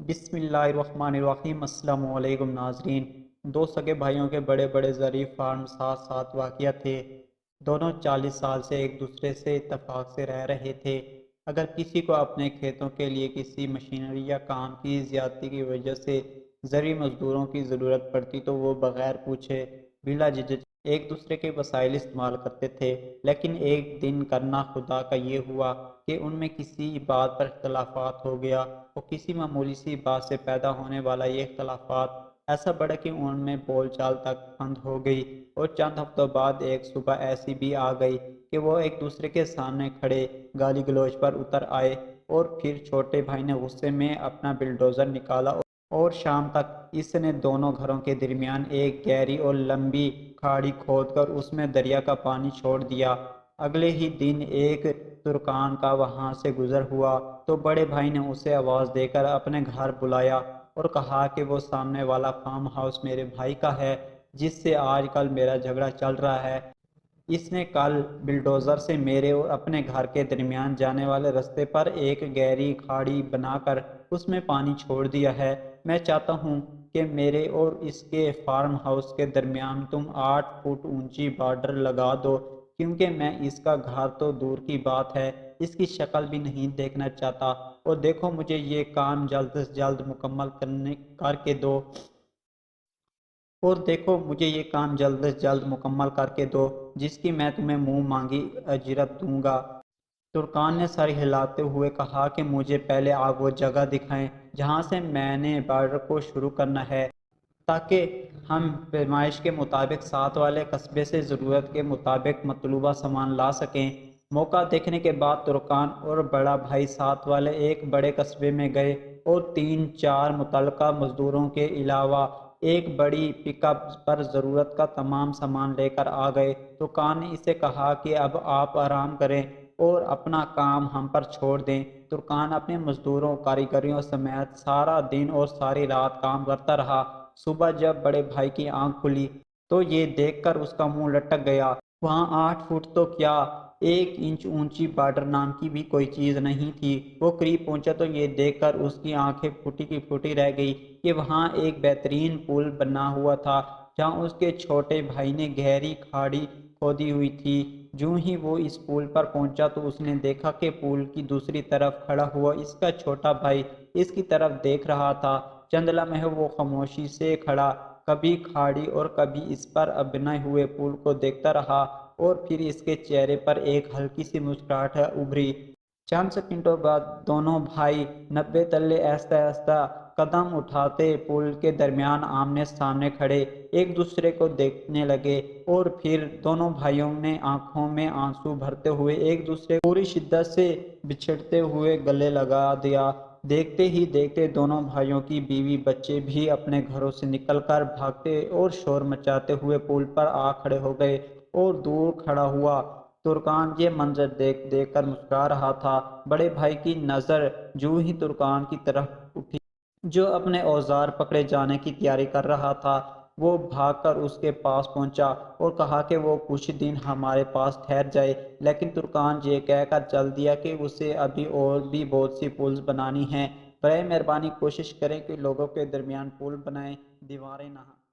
بسم اللہ الرحمن الرحیم۔ السلام علیکم ناظرین۔ دو سگے بھائیوں کے بڑے بڑے زرعی فارم ساتھ ساتھ واقع تھے۔ دونوں 40 سال سے ایک دوسرے سے اتفاق سے رہ رہے تھے۔ اگر کسی کو اپنے کھیتوں کے لیے کسی مشینری یا کام کی زیادتی کی وجہ سے زرعی مزدوروں کی ضرورت پڑتی تو وہ بغیر پوچھے بلا جھجک ایک دوسرے کے وسائل استعمال کرتے تھے۔ لیکن ایک دن کرنا خدا کا یہ ہوا کہ ان میں کسی بات پر اختلافات ہو گیا اور کسی معمولی سی بات سے پیدا ہونے والا یہ اختلافات ایسا بڑھا کہ ان میں بول چال تک بند ہو گئی، اور چند ہفتوں بعد ایک صبح ایسی بھی آ گئی کہ وہ ایک دوسرے کے سامنے کھڑے گالی گلوچ پر اتر آئے، اور پھر چھوٹے بھائی نے غصے میں اپنا بلڈوزر نکالا اور شام تک اس نے دونوں گھروں کے درمیان ایک گہری اور لمبی کھاڑی کھود کر اس میں دریا کا پانی چھوڑ دیا۔ اگلے ہی دن ایک ترکان کا وہاں سے گزر ہوا تو بڑے بھائی نے اسے آواز دے کر اپنے گھر بلایا اور کہا کہ وہ سامنے والا فارم ہاؤس میرے بھائی کا ہے جس سے آج کل میرا جھگڑا چل رہا ہے۔ اس نے کل بلڈوزر سے میرے اور اپنے گھر کے درمیان جانے والے رستے پر ایک گہری کھاڑی بنا کر اس میں پانی چھوڑ دیا ہے۔ میں چاہتا ہوں کہ میرے اور اس کے فارم ہاؤس کے درمیان تم 8 فٹ اونچی بارڈر لگا دو، کیونکہ میں اس کا گھر تو دور کی بات ہے اس کی شکل بھی نہیں دیکھنا چاہتا، اور دیکھو مجھے یہ کام جلد سے جلد مکمل کر کے دو کر کے دو جس کی میں تمہیں منہ مانگی اجرت دوں گا۔ ترکان نے سر ہلاتے ہوئے کہا کہ مجھے پہلے آپ وہ جگہ دکھائیں جہاں سے میں نے بارڈر کو شروع کرنا ہے، تاکہ ہم پیمائش کے مطابق ساتھ والے قصبے سے ضرورت کے مطابق مطلوبہ سامان لا سکیں۔ موقع دیکھنے کے بعد ترکان اور بڑا بھائی ساتھ والے ایک بڑے قصبے میں گئے اور 3-4 متعلقہ مزدوروں کے علاوہ ایک بڑی پک اپ پر ضرورت کا تمام سامان لے کر آ گئے۔ ترکان نے اسے کہا کہ اب آپ آرام کریں اور اپنا کام ہم پر چھوڑ دیں۔ ترکان اپنے مزدوروں کاریگروں سمیت سارا دن اور ساری رات کام کرتا رہا۔ صبح جب بڑے بھائی کی آنکھ کھلی تو یہ دیکھ کر اس کا منہ لٹک گیا، وہاں 8 فٹ تو کیا 1 انچ اونچی بارڈر نام کی بھی کوئی چیز نہیں تھی۔ وہ قریب پہنچا تو یہ دیکھ کر اس کی آنکھیں پھوٹی کی پھوٹی رہ گئی کہ وہاں ایک بہترین پل بنا ہوا تھا جہاں اس کے چھوٹے بھائی نے گہری کھاڑی کھودی ہوئی تھی۔ جوں ہی وہ اس پل پر پہنچا تو اس نے دیکھا کہ پل کی دوسری طرف کھڑا ہوا اس کا چھوٹا بھائی اس کی طرف دیکھ رہا تھا۔ چند لمحے وہ خاموشی سے کھڑا، کبھی کھاڑی اور کبھی اس پر بنے ہوئے پل کو دیکھتا رہا، اور پھر اس کے چہرے پر ایک ہلکی سی مسکراہٹ ابھری۔ چند سیکنڈوں بعد دونوں بھائی 90 تلے آہستہ آہستہ قدم اٹھاتے پل کے درمیان آمنے سامنے کھڑے ایک دوسرے کو دیکھنے لگے، اور پھر دونوں بھائیوں نے آنکھوں میں آنسو بھرتے ہوئے ایک دوسرے کو پوری شدت سے بچھڑتے ہوئے گلے لگا دیا۔ دیکھتے ہی دیکھتے دونوں بھائیوں کی بیوی بچے بھی اپنے گھروں سے نکل کر بھاگتے اور شور مچاتے ہوئے پل پر آ کھڑے ہو گئے، اور دور کھڑا ہوا ترکان یہ منظر دیکھ دیکھ کر مسکرا رہا تھا۔ بڑے بھائی کی نظر جوں ہی ترکان کی طرف اٹھی جو اپنے اوزار پکڑے جانے کی تیاری کر رہا تھا، وہ بھاگ کر اس کے پاس پہنچا اور کہا کہ وہ کچھ دن ہمارے پاس ٹھہر جائے، لیکن ترکان یہ کہہ کر چل دیا کہ اسے ابھی اور بھی بہت سی پلز بنانی ہیں۔ برائے مہربانی کوشش کریں کہ لوگوں کے درمیان پل بنائیں، دیواریں نہ